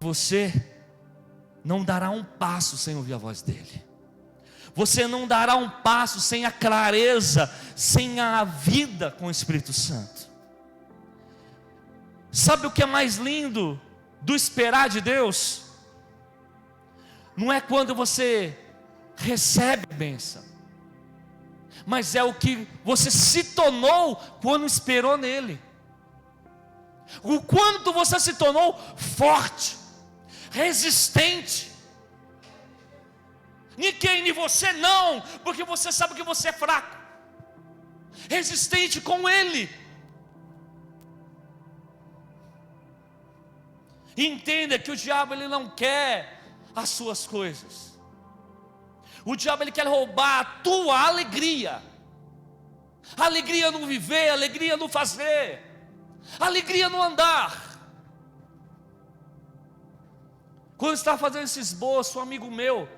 Você não dará um passo sem ouvir a voz dele. Você não dará um passo sem a clareza, sem a vida com o Espírito Santo. Sabe o que é mais lindo do esperar de Deus? Não é quando você recebe a bênção, mas é o que você se tornou quando esperou nele. O quanto você se tornou forte, resistente. Ninguém, nem você não, porque você sabe que você é fraco. Resistente com ele. E entenda que o diabo ele não quer as suas coisas. O diabo ele quer roubar a tua alegria. Alegria no viver, alegria no fazer, alegria no andar. Quando eu estava fazendo esse esboço, um amigo meu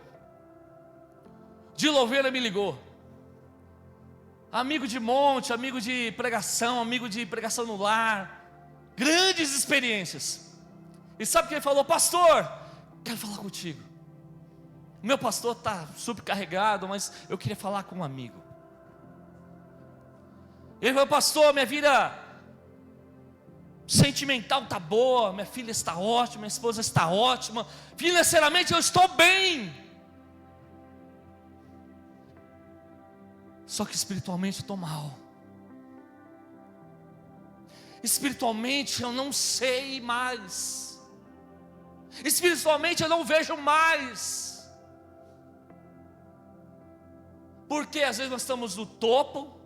de Louveira me ligou. Amigo de monte, amigo de pregação no lar, grandes experiências. E sabe o que ele falou? Pastor, quero falar contigo. O meu pastor está super carregado, mas eu queria falar com um amigo. Ele falou: pastor, minha vida sentimental está boa, minha filha está ótima, minha esposa está ótima, financeiramente eu estou bem, só que espiritualmente eu estou mal. Espiritualmente eu não sei mais, espiritualmente eu não vejo mais. Porque às vezes nós estamos no topo,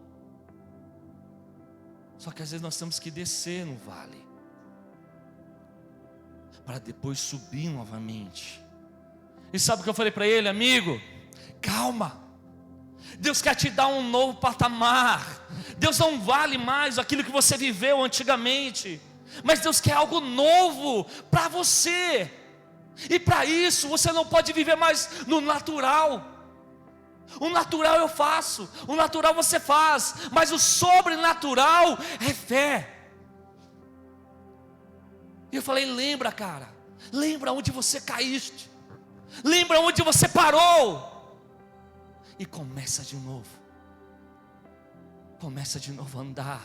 só que às vezes nós temos que descer no vale, para depois subir novamente. E sabe o que eu falei para ele? Amigo, calma, Deus quer te dar um novo patamar. Deus não vale mais aquilo que você viveu antigamente, mas Deus quer algo novo para você. E para isso você não pode viver mais no natural. O natural eu faço, o natural você faz, mas o sobrenatural é fé. E eu falei: lembra, cara, lembra onde você caíste, lembra onde você parou, e começa de novo a andar.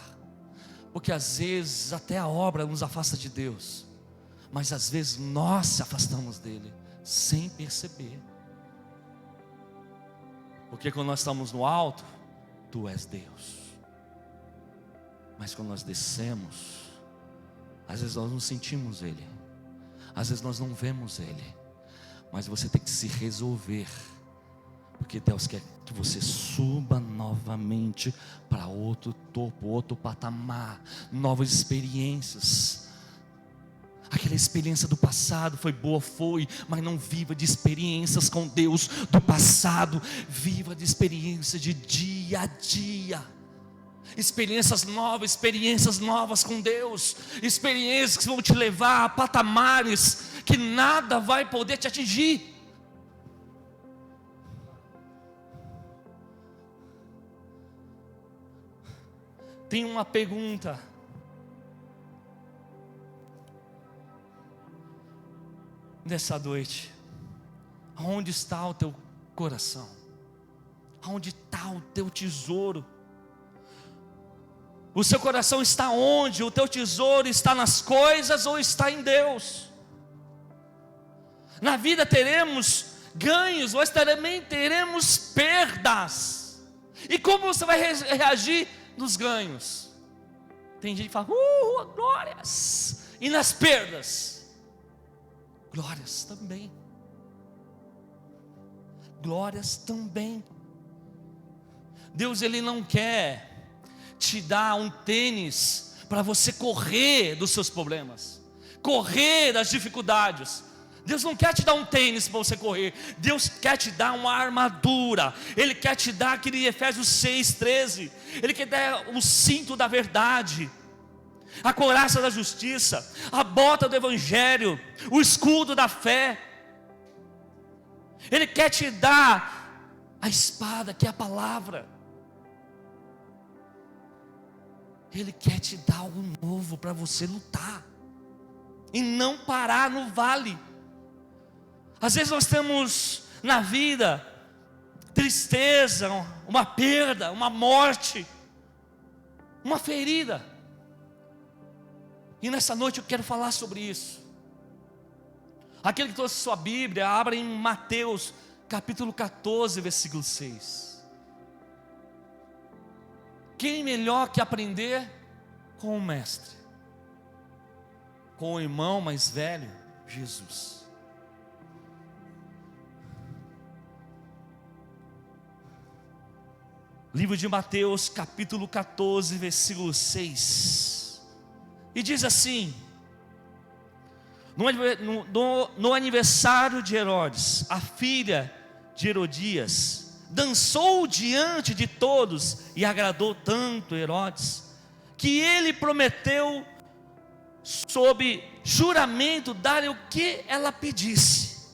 Porque às vezes até a obra nos afasta de Deus, mas às vezes nós se afastamos dele sem perceber. Porque quando nós estamos no alto, tu és Deus. Mas quando nós descemos, às vezes nós não sentimos ele, às vezes nós não vemos ele, mas você tem que se resolver, porque Deus quer que você suba novamente para outro topo, outro patamar, novas experiências. Aquela experiência do passado foi boa, mas não viva de experiências com Deus do passado. Viva de experiência de dia a dia. Experiências novas com Deus. Experiências que vão te levar a patamares que nada vai poder te atingir. Tem uma pergunta nessa noite: aonde está o teu coração? Aonde está o teu tesouro? O seu coração está onde? O teu tesouro está nas coisas ou está em Deus? Na vida teremos ganhos, mas também teremos perdas. E como você vai reagir nos ganhos? Tem gente que fala: glórias. E nas perdas? Glórias também. Glórias também. Deus ele não quer te dar um tênis para você correr dos seus problemas, correr das dificuldades. Deus não quer te dar um tênis para você correr. Deus quer te dar uma armadura. Ele quer te dar aquele Efésios 6:13. Ele quer dar o cinto da verdade, a couraça da justiça, a bota do evangelho, o escudo da fé. Ele quer te dar a espada, que é a palavra. Ele quer te dar algo novo para você lutar. e não parar no vale. Às vezes nós temos na vida tristeza, uma perda, uma morte, uma ferida. E nessa noite eu quero falar sobre isso. Aquele que trouxe sua Bíblia, abra em Mateus capítulo 14, versículo 6. Quem melhor que aprender com o mestre? Com o irmão mais velho, Jesus. Livro de Mateus capítulo 14, versículo 6. E diz assim: no aniversário de Herodes, a filha de Herodias dançou diante de todos e agradou tanto Herodes, que ele prometeu sob juramento dar-lhe o que ela pedisse.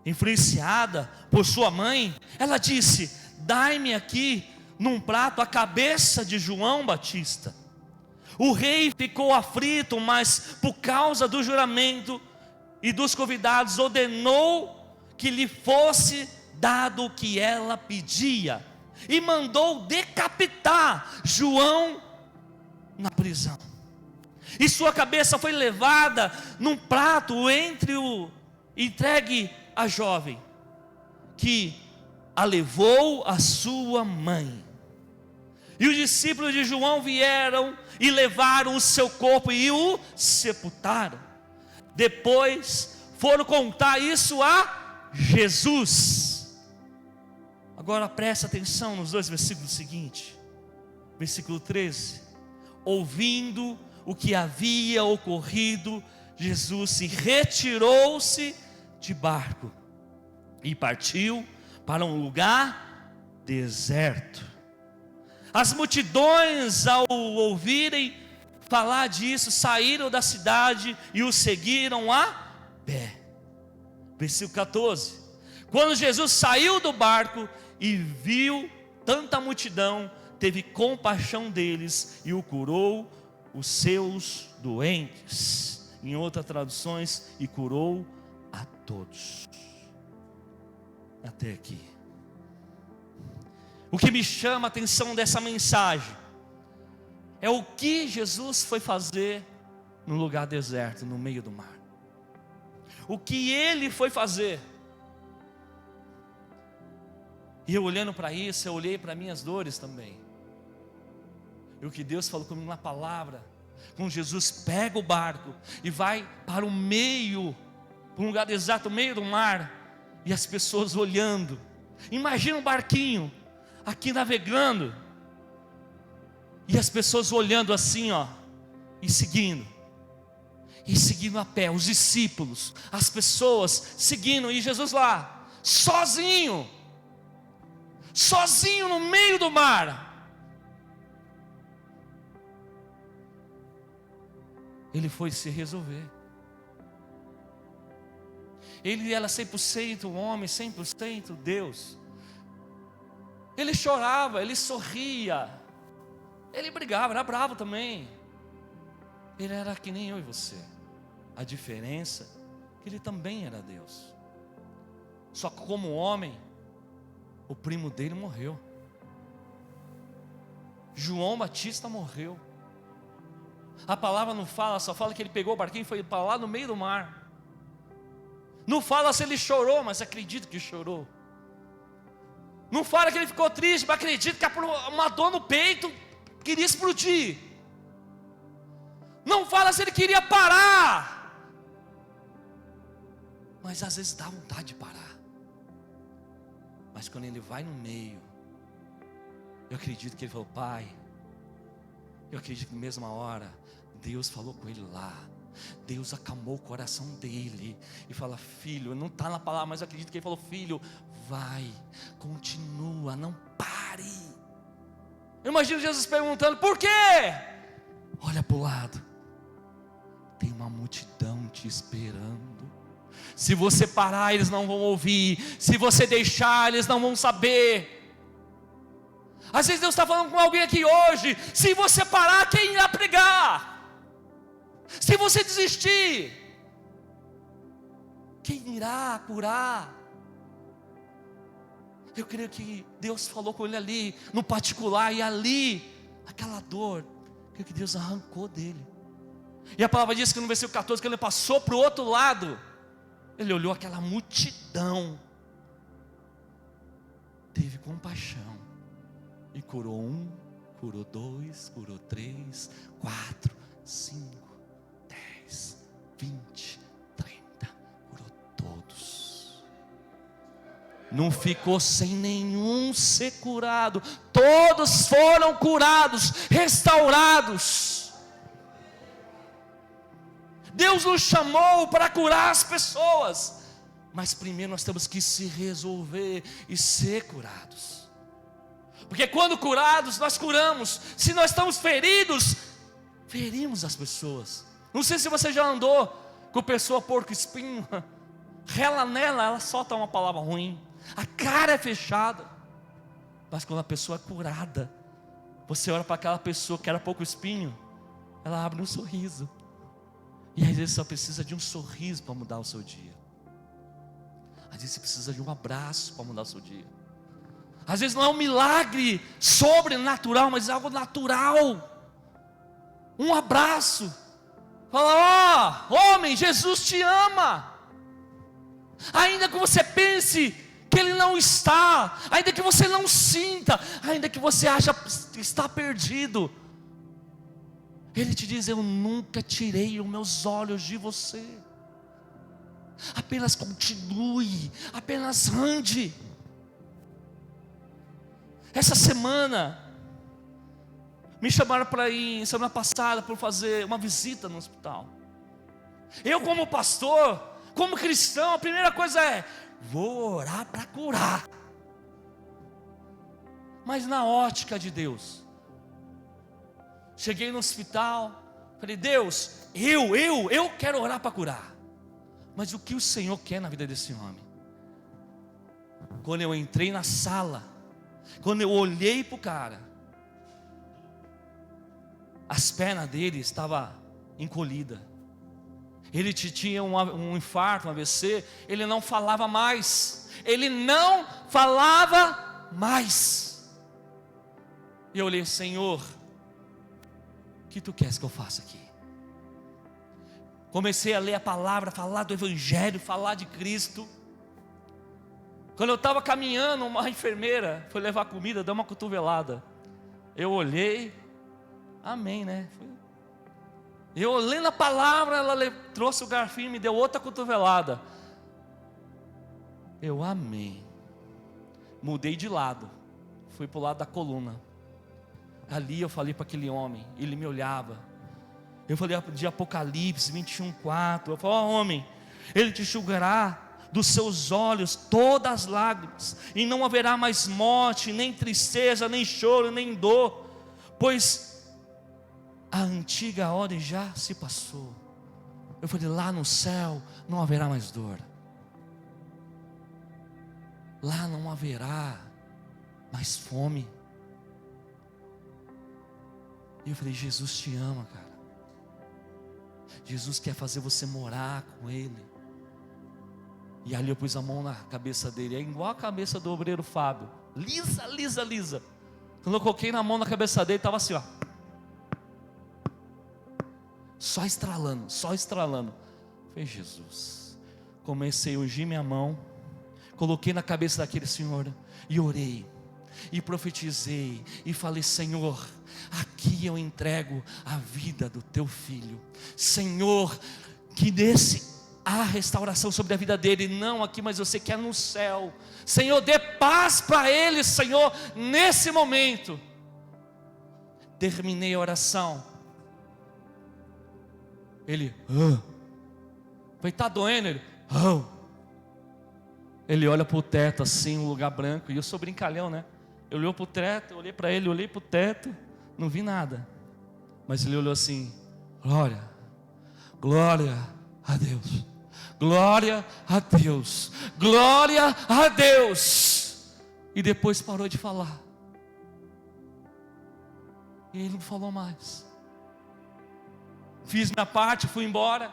Influenciada por sua mãe, ela disse: dai-me aqui num prato a cabeça de João Batista. O rei ficou aflito, mas por causa do juramento e dos convidados, ordenou que lhe fosse dado o que ela pedia, e mandou decapitar João na prisão. E sua cabeça foi levada num prato entregue à jovem, que a levou a sua mãe. E os discípulos de João vieram e levaram o seu corpo e o sepultaram. Depois foram contar isso a Jesus. Agora presta atenção nos dois versículos seguintes. Versículo 13. Ouvindo o que havia ocorrido, Jesus se retirou-se de barco e partiu para um lugar deserto. As multidões, ao ouvirem falar disso, saíram da cidade e o seguiram a pé. Versículo 14. Quando Jesus saiu do barco e viu tanta multidão, teve compaixão deles e o curou os seus doentes. Em outras traduções, e curou a todos. Até aqui. O que me chama a atenção dessa mensagem é o que Jesus foi fazer no lugar deserto, no meio do mar. O que ele foi fazer. E eu olhando para isso, eu olhei para minhas dores também. E o que Deus falou comigo na palavra, quando Jesus pega o barco e vai para o meio, para um lugar deserto, no meio do mar, e as pessoas olhando. Imagina um barquinho aqui navegando, e as pessoas olhando assim, ó, e seguindo a pé, os discípulos, as pessoas seguindo, e Jesus lá, sozinho no meio do mar. Ele foi se resolver. Ele era 100% homem, 100% Deus. Ele chorava, ele sorria, ele brigava, era bravo também. Ele era que nem eu e você. A diferença é que ele também era Deus. Só que como homem, o primo dele morreu. João Batista morreu. A palavra não fala, só fala que ele pegou o barquinho e foi para lá no meio do mar. Não fala se ele chorou, mas acredito que chorou. Não fala que ele ficou triste, mas acredito que uma dor no peito queria explodir. Não fala se ele queria parar, mas às vezes dá vontade de parar. Mas quando ele vai no meio, eu acredito que ele falou: Pai, eu acredito que na mesma hora Deus falou com ele lá. Deus acalmou o coração dele e fala: filho, não está na palavra, mas eu acredito que ele falou: filho, vai, continua, não pare. Eu imagino Jesus perguntando: por quê? Olha para o lado, tem uma multidão te esperando. Se você parar, eles não vão ouvir. Se você deixar, eles não vão saber. Às vezes Deus está falando com alguém aqui hoje: se você parar, quem irá pregar? Se você desistir, quem irá curar? Eu creio que Deus falou com ele ali, no particular, e ali, aquela dor, creio que Deus arrancou dele. E a palavra diz que no versículo 14, que ele passou para o outro lado, ele olhou aquela multidão, teve compaixão, e curou um, curou dois, curou três, 4, 5, 10, 20, 30, curou todos. Não ficou sem nenhum ser curado, todos foram curados, restaurados. Deus nos chamou para curar as pessoas, mas primeiro nós temos que se resolver e ser curados. Porque quando curados, nós curamos. Se nós estamos feridos, ferimos as pessoas. Não sei se você já andou com pessoa porco espinho, rela nela, ela solta uma palavra ruim, a cara é fechada. Mas quando a pessoa é curada, você olha para aquela pessoa que era pouco espinho, ela abre um sorriso. E às vezes só precisa de um sorriso para mudar o seu dia. Às vezes você precisa de um abraço para mudar o seu dia. Às vezes não é um milagre sobrenatural, mas é algo natural. Um abraço. Fala: ó, homem, Jesus te ama. Ainda que você pense que Ele não está, ainda que você não sinta, ainda que você acha que está perdido, Ele te diz: eu nunca tirei os meus olhos de você. Apenas continue, apenas ande. Essa semana me chamaram para ir, semana passada, para fazer uma visita no hospital. Eu, como pastor, como cristão, a primeira coisa é: vou orar para curar. Mas na ótica de Deus, cheguei no hospital, falei: Deus, eu quero orar para curar. Mas o que o Senhor quer na vida desse homem? Quando eu entrei na sala, quando eu olhei para o cara, as pernas dele estavam encolhidas. Ele tinha um infarto, um AVC. Ele não falava mais. Ele não falava mais. E eu olhei: Senhor, o que Tu queres que eu faça aqui? Comecei a ler a palavra, falar do Evangelho, falar de Cristo. Quando eu estava caminhando, uma enfermeira foi levar comida, deu uma cotovelada. Eu olhei, amém, né? Eu olhei na palavra, ela trouxe o garfinho e me deu outra cotovelada. Eu amei. Mudei de lado, fui para o lado da coluna. Ali eu falei para aquele homem, ele me olhava. Eu falei de Apocalipse 21:4. Eu falei: ó, homem, Ele te enxugará dos seus olhos todas as lágrimas, e não haverá mais morte, nem tristeza, nem choro, nem dor, pois a antiga ordem já se passou. Eu falei: lá no céu não haverá mais dor, lá não haverá mais fome. E eu falei: Jesus te ama, cara. Jesus quer fazer você morar com Ele. E ali eu pus a mão na cabeça dele, é igual a cabeça do obreiro Fábio, lisa, lisa, lisa. Quando eu coloquei na mão na cabeça dele, estava assim, ó, só estralando, só estralando. Falei: Jesus. Comecei a ungir minha mão, coloquei na cabeça daquele senhor, e orei, e profetizei, e falei: Senhor, aqui eu entrego a vida do Teu filho. Senhor, que há restauração sobre a vida dele, não aqui, mas eu sei que é no céu. Senhor, dê paz para ele, Senhor, nesse momento. Terminei a oração. Ele: falei: tá doendo? Ele: Ele olha para o teto assim, um lugar branco, e eu sou brincalhão, né? Eu olhei para o teto, eu olhei para ele, olhei para o teto, não vi nada. Mas ele olhou assim: glória, glória a Deus, glória a Deus, glória a Deus. E depois parou de falar. E ele não falou mais. Fiz minha parte, fui embora.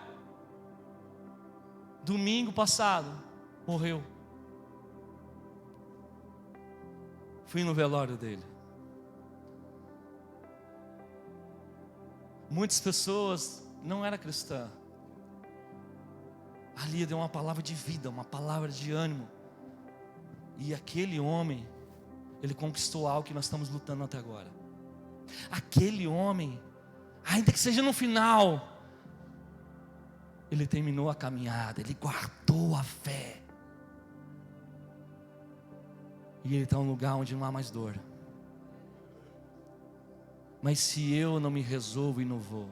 Domingo passado, morreu. Fui no velório dele. Muitas pessoas não eram cristãs. Ali deu uma palavra de vida, uma palavra de ânimo. E aquele homem, ele conquistou algo que nós estamos lutando até agora. Aquele homem, ainda que seja no final, ele terminou a caminhada, ele guardou a fé. E ele está em um lugar onde não há mais dor. Mas se eu não me resolvo e não vou,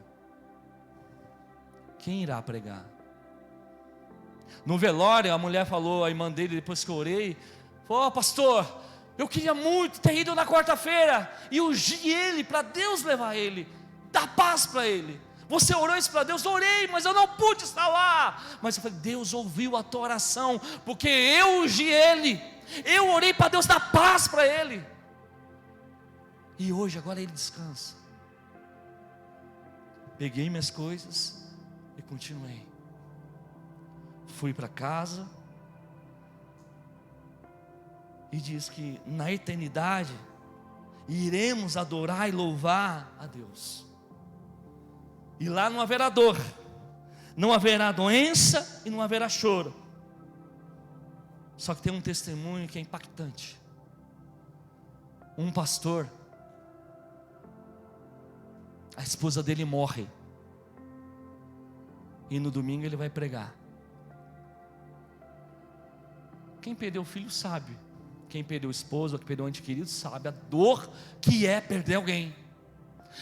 quem irá pregar? No velório, a mulher falou, a irmã dele, depois que eu orei, falou: pastor, eu queria muito ter ido na quarta-feira e ungir ele, para Deus levar ele, dar paz para ele. Você orou isso para Deus? Orei, mas eu não pude estar lá. Mas eu falei: Deus ouviu a tua oração, porque eu ungi ele, eu orei para Deus dar paz para ele. E hoje, agora ele descansa. Peguei minhas coisas e continuei. Fui para casa e diz que na eternidade iremos adorar e louvar a Deus. E lá não haverá dor, não haverá doença e não haverá choro. Só que tem um testemunho que é impactante. Um pastor, a esposa dele morre, e no domingo ele vai pregar. Quem perdeu o filho sabe, quem perdeu o esposo, quem perdeu o ente querido sabe a dor que é perder alguém,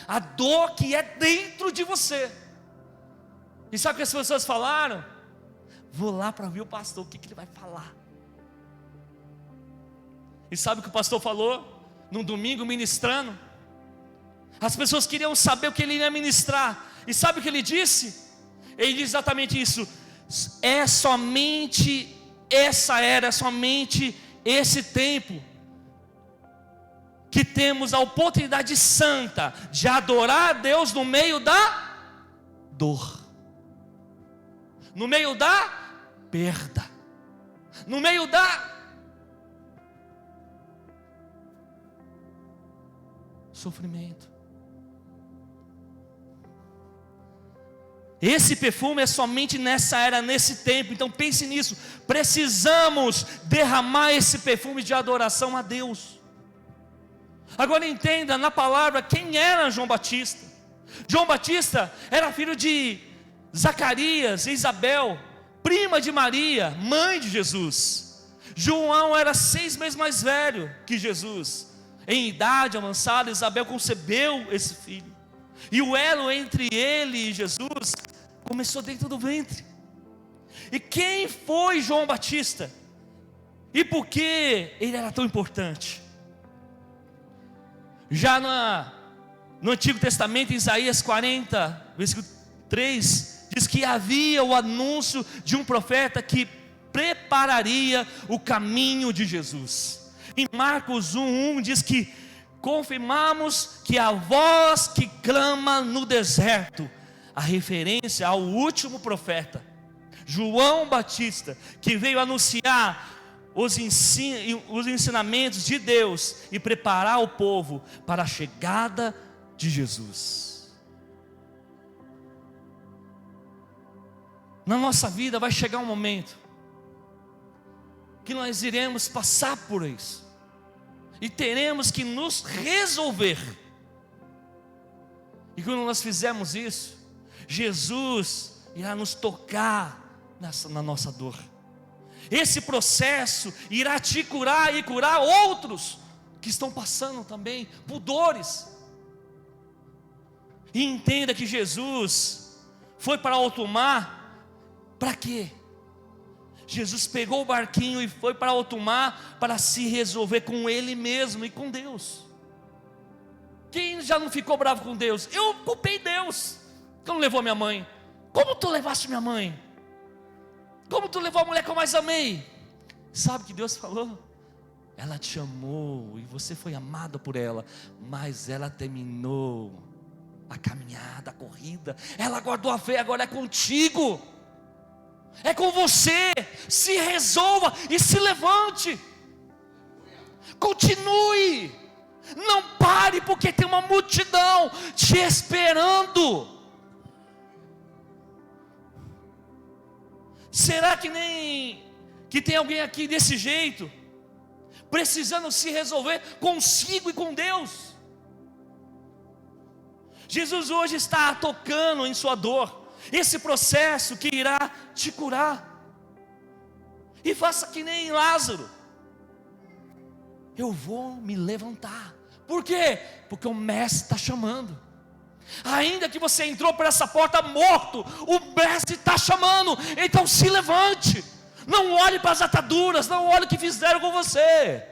a dor que é dentro de você. E sabe o que as pessoas falaram? Vou lá para ver o pastor, o que ele vai falar. E sabe o que o pastor falou? No domingo ministrando, as pessoas queriam saber o que ele ia ministrar. E sabe o que ele disse? Ele disse exatamente isso: é somente essa era, é somente esse tempo que temos a oportunidade santa de adorar a Deus no meio da dor, no meio da perda, no meio da sofrimento. Esse perfume é somente nessa era, nesse tempo. Então pense nisso. Precisamos derramar esse perfume de adoração a Deus. Agora entenda na palavra quem era João Batista. João Batista era filho de Zacarias e Isabel, prima de Maria, mãe de Jesus. João era 6 meses mais velho que Jesus. Em idade avançada, Isabel concebeu esse filho. E o elo entre ele e Jesus começou dentro do ventre. E quem foi João Batista? E por que ele era tão importante? Já no Antigo Testamento, em Isaías 40, versículo 3, diz que havia o anúncio de um profeta que prepararia o caminho de Jesus. Em Marcos 1:1 diz que confirmamos que a voz que clama no deserto, a referência ao último profeta, João Batista, que veio anunciar os ensinamentos de Deus e preparar o povo para a chegada de Jesus. Na nossa vida vai chegar um momento que nós iremos passar por isso e teremos que nos resolver. E quando nós fizermos isso, Jesus irá nos tocar na nossa dor. Esse processo irá te curar e curar outros que estão passando também por dores. E entenda que Jesus foi para alto mar, para quê? Jesus pegou o barquinho e foi para alto mar para se resolver com Ele mesmo e com Deus. Quem já não ficou bravo com Deus? Eu culpei Deus, que não levou minha mãe. Como tu levaste minha mãe? Como tu levou a mulher que eu mais amei? Sabe o que Deus falou? Ela te amou e você foi amado por ela, mas ela terminou a caminhada, a corrida. Ela guardou a fé, agora é contigo, é com você. Se resolva e se levante. Continue, não pare, porque tem uma multidão te esperando. Será que tem alguém aqui desse jeito, precisando se resolver consigo e com Deus? Jesus hoje está tocando em sua dor, esse processo que irá te curar. E faça que nem Lázaro: eu vou me levantar. Por quê? Porque o mestre está chamando. Ainda que você entrou por essa porta morto, o mestre está chamando. Então se levante. Não olhe para as ataduras, não olhe o que fizeram com você,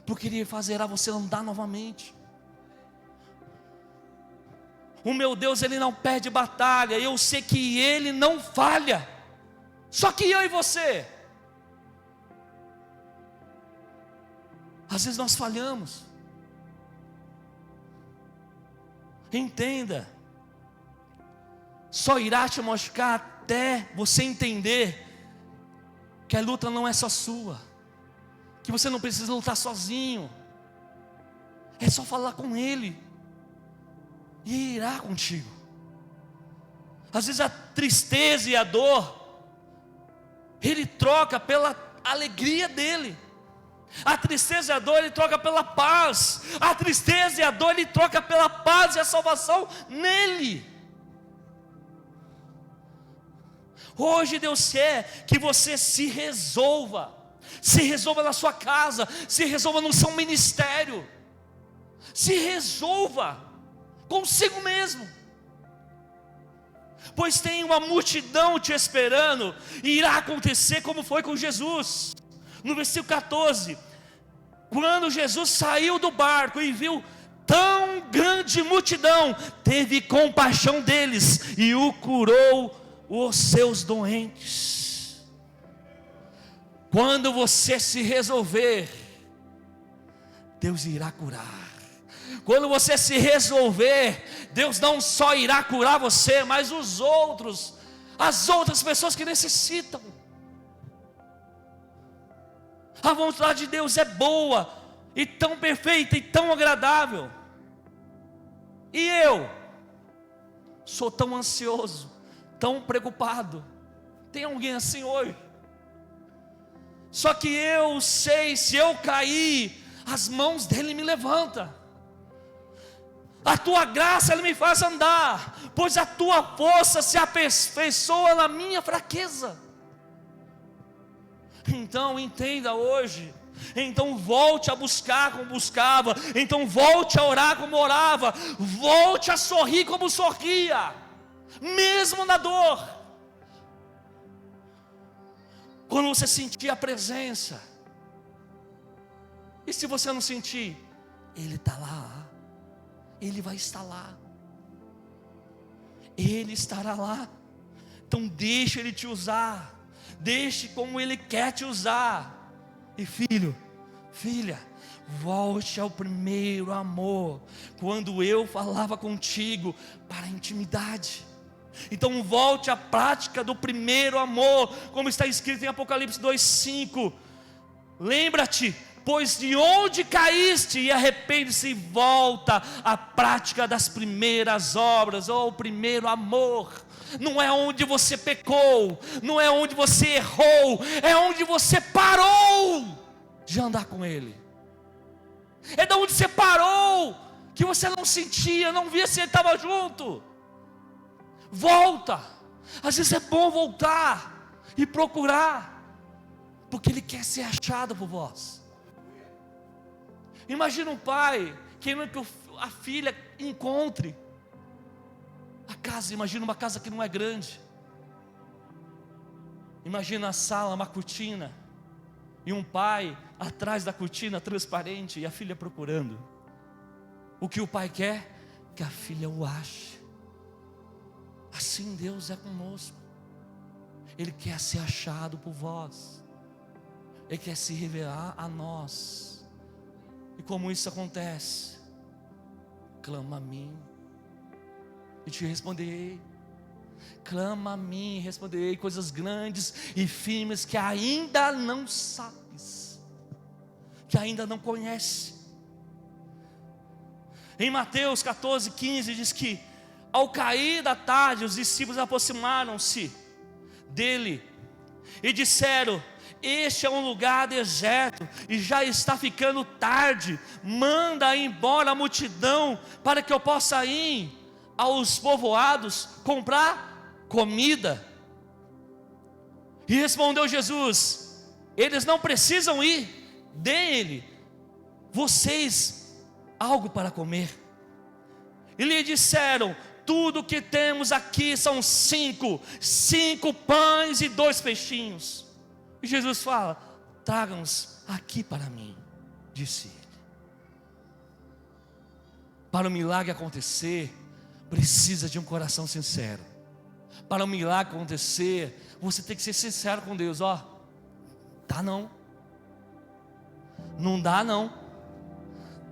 porque Ele fará você andar novamente. O meu Deus, Ele não perde batalha. Eu sei que Ele não falha. Só que eu e você, às vezes nós falhamos. Entenda, só irá te machucar até você entender que a luta não é só sua, que você não precisa lutar sozinho. É só falar com Ele, e irá contigo. Às vezes a tristeza e a dor, Ele troca pela alegria dEle. A tristeza e a dor Ele troca pela paz. A tristeza e a dor Ele troca pela paz e a salvação nele. Hoje Deus quer que você se resolva. Se resolva na sua casa, se resolva no seu ministério, se resolva consigo mesmo, pois tem uma multidão te esperando. E irá acontecer como foi com Jesus. No versículo 14, quando Jesus saiu do barco e viu tão grande multidão, teve compaixão deles e o curou os seus doentes. Quando você se resolver, Deus irá curar. Quando você se resolver, Deus não só irá curar você, mas as outras pessoas que necessitam. A vontade de Deus é boa, e tão perfeita, e tão agradável. E eu sou tão ansioso, tão preocupado. Tem alguém assim hoje? Só que eu sei, se eu cair, as mãos dele me levantam. A tua graça, ela me faz andar, pois a tua força se aperfeiçoa na minha fraqueza. Então entenda hoje, então volte a buscar como buscava, então volte a orar como orava, volte a sorrir como sorria, mesmo na dor. Quando você sentir a presença, e se você não sentir, Ele está lá, Ele vai estar lá, Ele estará lá. Então deixe Ele te usar, deixe como Ele quer te usar. E filho, filha, volte ao primeiro amor, quando eu falava contigo para a intimidade. Então volte à prática do primeiro amor, como está escrito em Apocalipse 2:5. Lembra-te, pois de onde caíste, e arrepende-se e volta à prática das primeiras obras, ou o primeiro amor. Não é onde você pecou, não é onde você errou, é onde você parou de andar com Ele. É de onde você parou, que você não sentia, não via se Ele estava junto. Volta. Às vezes é bom voltar e procurar, porque Ele quer ser achado por vós. Imagina um pai querendo que a filha encontre a casa. Imagina uma casa que não é grande. Imagina a sala, uma cortina, e um pai atrás da cortina transparente, e a filha procurando. O que o pai quer? Que a filha o ache. Assim Deus é conosco. Ele quer ser achado por vós, Ele quer se revelar a nós. E como isso acontece? Clama a mim, e te responderei. Clama a mim, responderei coisas grandes e firmes que ainda não sabes, que ainda não conhece. Em Mateus 14:15 diz que ao cair da tarde os discípulos aproximaram-se dele e disseram: este é um lugar deserto e já está ficando tarde, manda embora a multidão para que eu possa ir aos povoados comprar comida. E respondeu Jesus: eles não precisam ir, dê-lhe vocês algo para comer. E lhe disseram: tudo que temos aqui são cinco pães e 2 peixinhos. E Jesus fala: tragam-nos aqui para mim, disse ele. Para o milagre acontecer, precisa de um coração sincero. Para o milagre acontecer, você tem que ser sincero com Deus. Tá não, não dá não,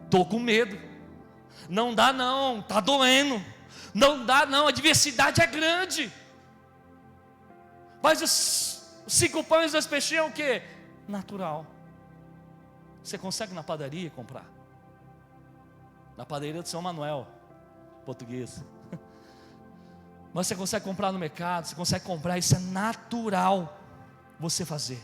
estou com medo, não dá não, está doendo, não dá não, a adversidade é grande. Mas os 5 pães e 2 peixinhos é o que? Natural. Você consegue na padaria comprar, na padaria de São Manuel, português. Mas você consegue comprar no mercado, você consegue comprar, isso é natural você fazer.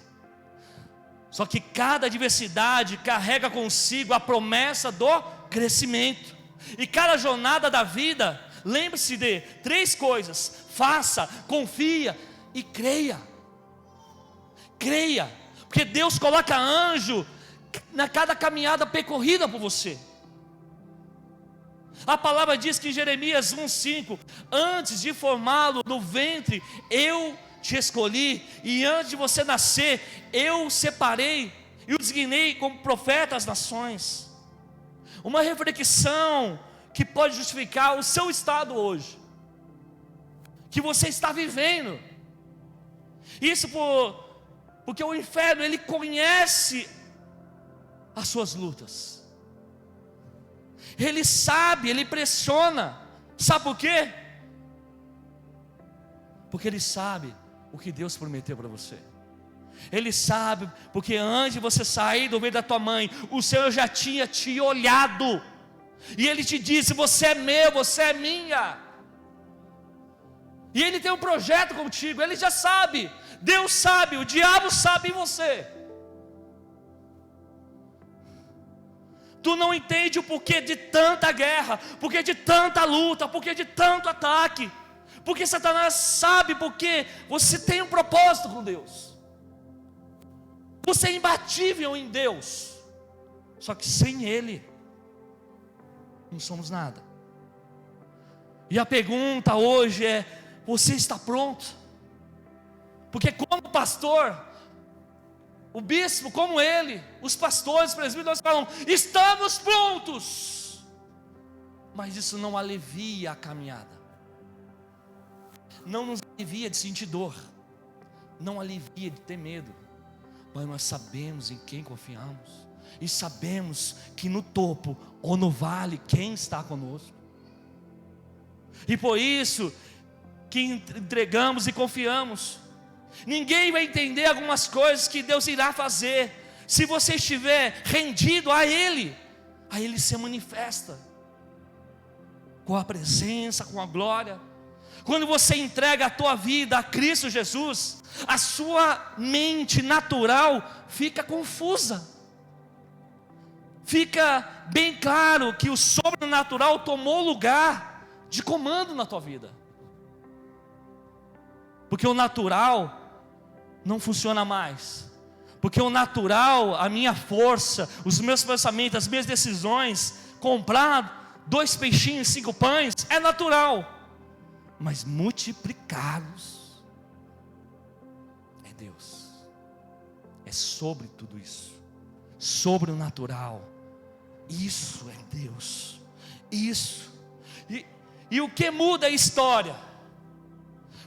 Só que cada adversidade carrega consigo a promessa do crescimento. E cada jornada da vida, lembre-se de 3 coisas: faça, confia e creia. Creia, porque Deus coloca anjo na cada caminhada percorrida por você. A palavra diz que em Jeremias 1:5: antes de formá-lo no ventre, eu te escolhi, e antes de você nascer, eu o separei e o designei como profeta às nações. Uma reflexão que pode justificar o seu estado hoje, que você está vivendo. Isso porque o inferno, ele conhece as suas lutas. Ele sabe, ele pressiona. Sabe por quê? Porque ele sabe o que Deus prometeu para você. Ele sabe, porque antes de você sair do ventre da tua mãe, o Senhor já tinha te olhado. E Ele te disse: você é meu, você é minha. E Ele tem um projeto contigo, Ele já sabe. Deus sabe, o diabo sabe em você. Tu não entende o porquê de tanta guerra, porquê de tanta luta, porquê de tanto ataque. Porque Satanás sabe, porque você tem um propósito com Deus. Você é imbatível em Deus. Só que sem Ele não somos nada. E a pergunta hoje é: você está pronto? Porque como pastor, o bispo como ele, os pastores, os presbíteros, nós falamos: estamos prontos. Mas isso não alivia a caminhada, não nos alivia de sentir dor, não alivia de ter medo. Mas nós sabemos em quem confiamos, e sabemos que no topo ou no vale, quem está conosco. E por isso que entregamos e confiamos. Ninguém vai entender algumas coisas que Deus irá fazer se você estiver rendido a Ele. A Ele se manifesta com a presença, com a glória. Quando você entrega a tua vida a Cristo Jesus, a sua mente natural fica confusa. Fica bem claro que o sobrenatural tomou lugar de comando na tua vida. Porque o natural não funciona mais. Porque o natural, a minha força, os meus pensamentos, as minhas decisões, comprar 2 peixinhos e 5 pães, é natural. Mas multiplicá-los é Deus. É sobre tudo isso, sobre o natural. Isso é Deus. Isso. E o que muda a história?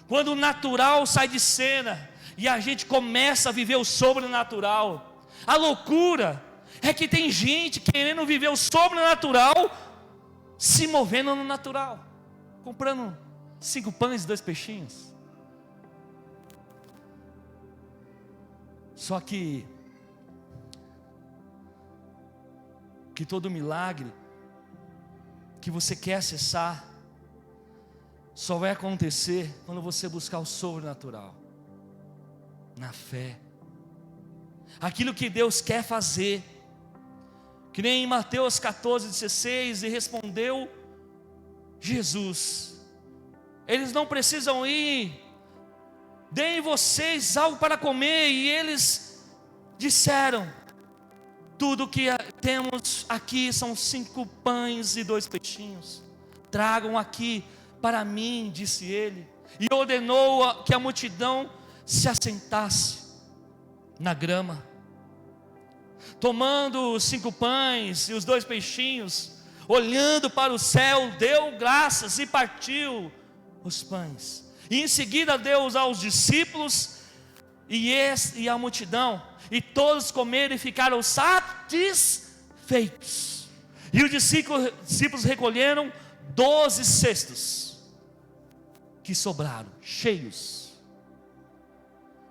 Quando o natural sai de cena e a gente começa a viver o sobrenatural. A loucura é que tem gente querendo viver o sobrenatural, se movendo no natural. comprando 5 pães e 2 peixinhos. Só que todo milagre que você quer acessar só vai acontecer quando você buscar o sobrenatural, na fé. Aquilo que Deus quer fazer, que nem em Mateus 14:16, e respondeu Jesus: eles não precisam ir, deem vocês algo para comer. E eles disseram: tudo que temos aqui são 5 pães e 2 peixinhos, tragam aqui para mim, disse ele. E ordenou que a multidão se assentasse na grama. Tomando os 5 pães e os 2 peixinhos, olhando para o céu, deu graças e partiu os pães. E em seguida deu aos discípulos e à multidão. E todos comeram e ficaram satisfeitos. E os discípulos recolheram 12 cestos que sobraram, cheios.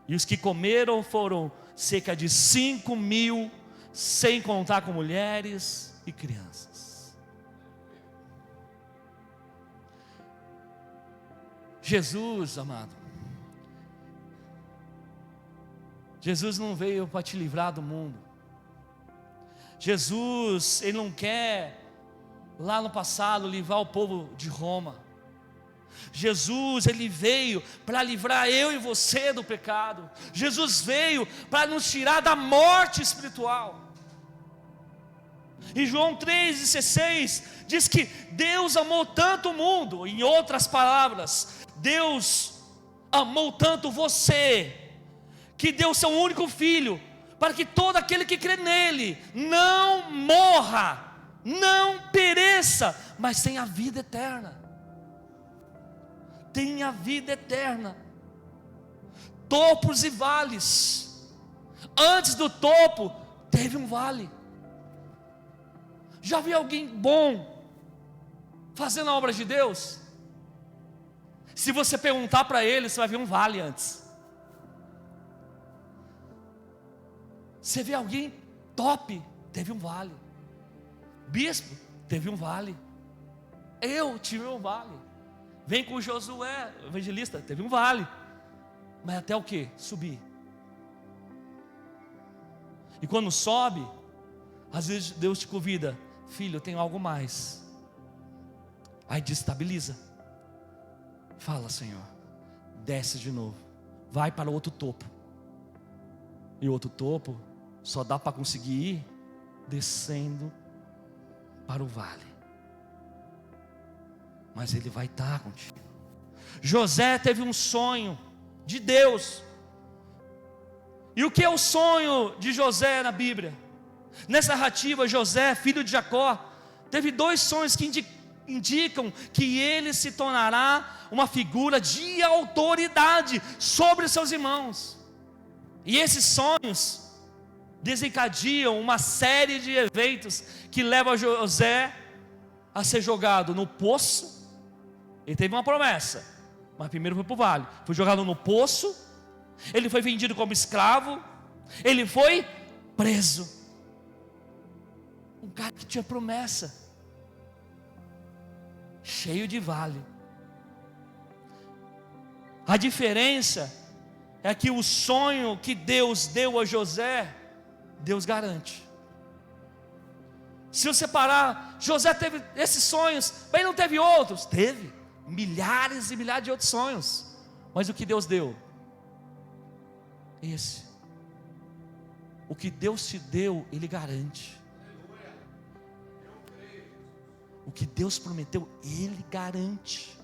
E os que comeram foram cerca de 5.000, sem contar com mulheres e crianças. Jesus, amado, Jesus não veio para te livrar do mundo. Jesus, Ele não quer, lá no passado, livrar o povo de Roma. Jesus, Ele veio para livrar eu e você do pecado. Jesus veio para nos tirar da morte espiritual. Em João 3,16 diz que Deus amou tanto o mundo. Em outras palavras, Deus amou tanto você, que deu seu único filho, para que todo aquele que crê nele não morra, não pereça, mas tenha a vida eterna. Tenha a vida eterna. Topos e vales. Antes do topo teve um vale. Já viu alguém bom fazendo a obra de Deus? Se você perguntar para ele, você vai ver um vale antes. Você vê alguém top, teve um vale. Bispo, teve um vale. Eu tive um vale. Vem com Josué, evangelista, teve um vale. Mas até o que? Subir. E quando sobe, às vezes Deus te convida: filho, eu tenho algo mais. Aí destabiliza. Fala: Senhor, desce de novo, vai para o outro topo. E o outro topo só dá para conseguir ir descendo para o vale. Mas Ele vai estar contigo. José teve um sonho de Deus. E o que é o sonho de José na Bíblia? Nessa narrativa, José, filho de Jacó, teve 2 sonhos que indicam que ele se tornará uma figura de autoridade sobre seus irmãos. E esses sonhos desencadeiam uma série de eventos que levam José a ser jogado no poço. Ele teve uma promessa, mas primeiro foi para o vale. Foi jogado no poço. Ele foi vendido como escravo. Ele foi preso. Um cara que tinha promessa, cheio de vale. A diferença é que o sonho que Deus deu a José, Deus garante. Se você parar, José teve esses sonhos, mas não teve outros? Teve milhares e milhares de outros sonhos. Mas o que Deus deu? Esse. O que Deus te deu, Ele garante. O que Deus prometeu, Ele garante.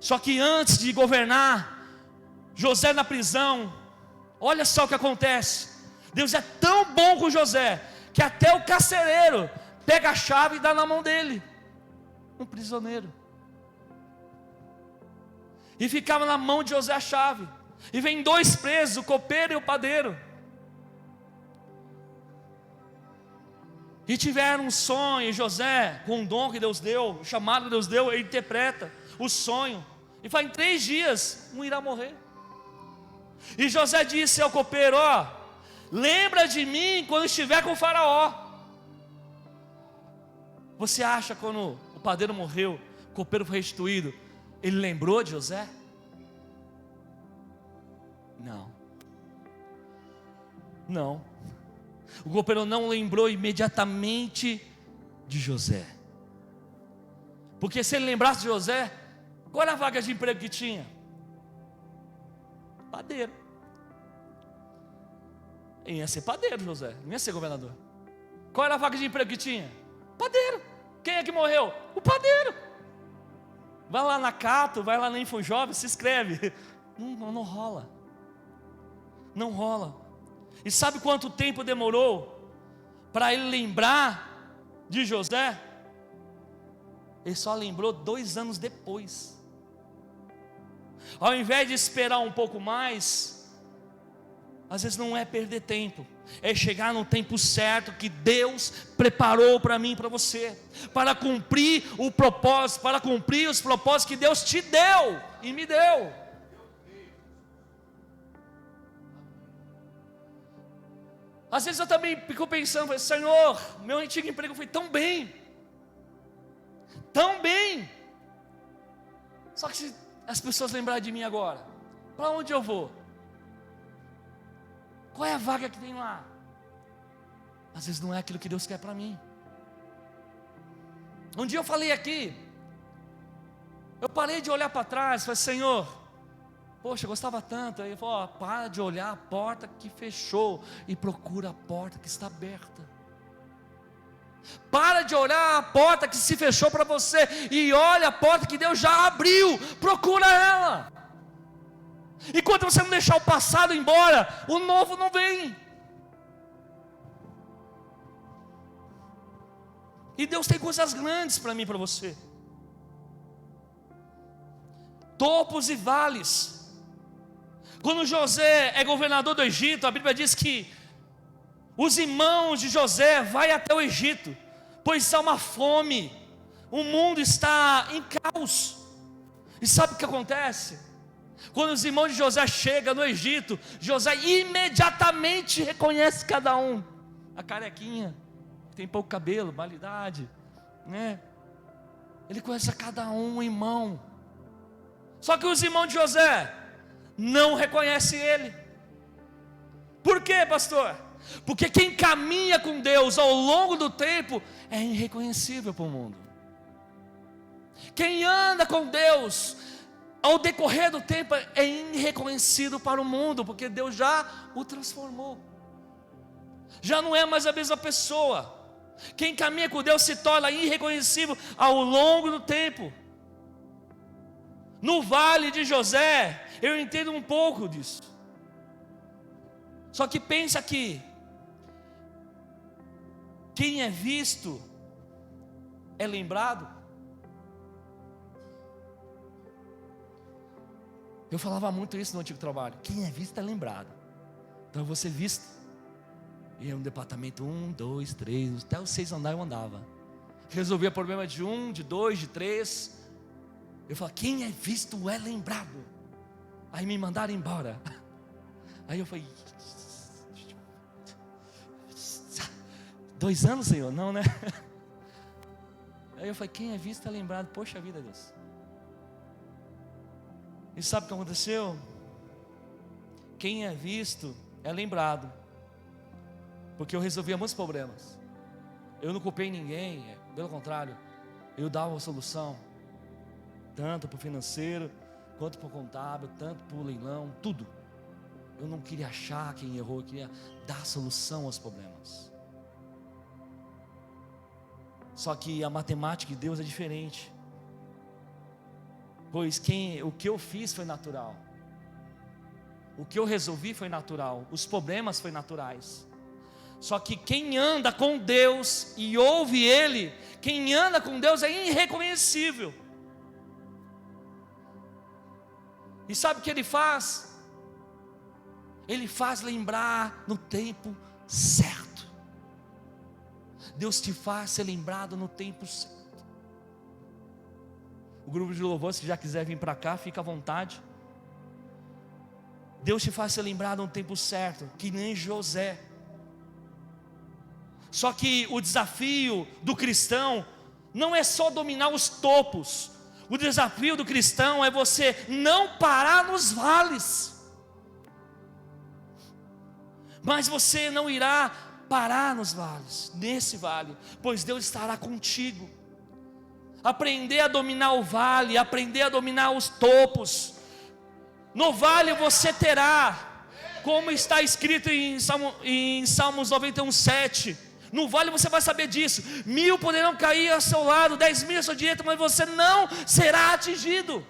Só que antes de governar, José na prisão, olha só o que acontece. Deus é tão bom com José, que até o carcereiro pega a chave e dá na mão dele, um prisioneiro. E ficava na mão de José a chave. E vem 2 presos, o copeiro e o padeiro. e tiveram um sonho. José, com o dom que Deus deu, o chamado que Deus deu, ele interpreta o sonho, e fala: em 3 dias um irá morrer. E José disse ao copeiro: ó, lembra de mim quando estiver com o faraó. Você acha quando o padeiro morreu, o copeiro foi restituído, ele lembrou de José? Não. O copeiro não lembrou imediatamente de José. Porque se ele lembrasse de José, qual era a vaga de emprego que tinha? Padeiro. Ele ia ser padeiro, José, não ia ser governador. Qual era a vaga de emprego que tinha? Padeiro. Quem é que morreu? O padeiro. Vai lá na Cato, vai lá na Infojovem, se inscreve. Não rola. Não rola. E sabe quanto tempo demorou para ele lembrar de José? Ele só lembrou 2 anos depois. Ao invés de esperar um pouco mais, às vezes não é perder tempo, é chegar no tempo certo que Deus preparou para mim e para você, para cumprir o propósito, para cumprir os propósitos que Deus te deu e me deu. Às vezes eu também fico pensando: Senhor, meu antigo emprego foi tão bem, só que se as pessoas lembrarem de mim agora, para onde eu vou? Qual é a vaga que tem lá? Às vezes não é aquilo que Deus quer para mim. Um dia eu falei aqui, eu parei de olhar para trás, falei: Senhor, poxa, eu gostava tanto. Aí ele falou: ó, para de olhar a porta que fechou e procura a porta que está aberta. Para de olhar a porta que se fechou para você e olha a porta que Deus já abriu. Procura ela. Enquanto você não deixar o passado embora, o novo não vem. E Deus tem coisas grandes para mim e para você. Topos e vales. Quando José é governador do Egito, a Bíblia diz que os irmãos de José vai até o Egito, pois há uma fome, o mundo está em caos. E sabe o que acontece? Quando os irmãos de José chegam no Egito, José imediatamente reconhece cada um. A carequinha, que tem pouco cabelo, validade, né? Ele conhece a cada um, irmão. Só que os irmãos de José não reconhecem ele. Por quê, pastor? Porque quem caminha com Deus ao longo do tempo é irreconhecível para o mundo. Quem anda com Deus ao decorrer do tempo é irreconhecido para o mundo, porque Deus já o transformou. Já não é mais a mesma pessoa. Quem caminha com Deus se torna irreconhecível ao longo do tempo. No vale de José, eu entendo um pouco disso. Só que pensa que quem é visto é lembrado. Eu falava muito isso no antigo trabalho: quem é visto é lembrado. Então eu vou ser visto. E no departamento 1, 2, 3, até os 6 andares eu andava. Resolvia problema de 1, de 2, de 3. Eu falava: quem é visto é lembrado. Aí me mandaram embora. Aí eu falei: 2 anos, Senhor? Não, né? Aí eu falei: quem é visto é lembrado. Poxa vida, Deus. E sabe o que aconteceu? Quem é visto é lembrado, porque eu resolvia muitos problemas. Eu não culpei ninguém, pelo contrário, eu dava uma solução, tanto para o financeiro, quanto para o contábil, tanto para o leilão, tudo. Eu não queria achar quem errou, eu queria dar solução aos problemas. Só que a matemática de Deus é diferente. Pois o que eu fiz foi natural. O que eu resolvi foi natural. Os problemas foram naturais. Só que quem anda com Deus e ouve Ele, quem anda com Deus é irreconhecível. E sabe o que Ele faz? Ele faz lembrar no tempo certo. Deus te faz ser lembrado no tempo certo. O grupo de louvor, se já quiser vir para cá, fica à vontade. Deus te faz ser lembrado no tempo certo, que nem José. Só que o desafio do cristão não é só dominar os topos. O desafio do cristão é você não parar nos vales. Mas você não irá parar nos vales, nesse vale, pois Deus estará contigo. Aprender a dominar o vale, aprender a dominar os topos. No vale você terá, como está escrito em Salmos 91:7. No vale você vai saber disso. 1000 poderão cair ao seu lado, 10.000 à sua direita, mas você não será atingido.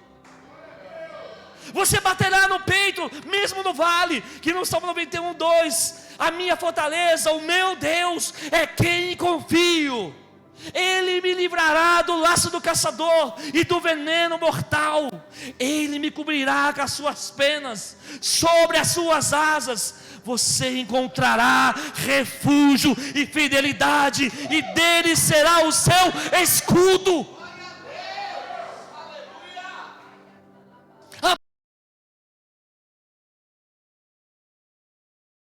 Você baterá no peito, mesmo no vale, que no Salmo 91:2, a minha fortaleza, o meu Deus, é quem confio. Ele me livrará do laço do caçador e do veneno mortal. Ele me cobrirá com as suas penas, sobre as suas asas você encontrará refúgio e fidelidade, e dele será o seu escudo.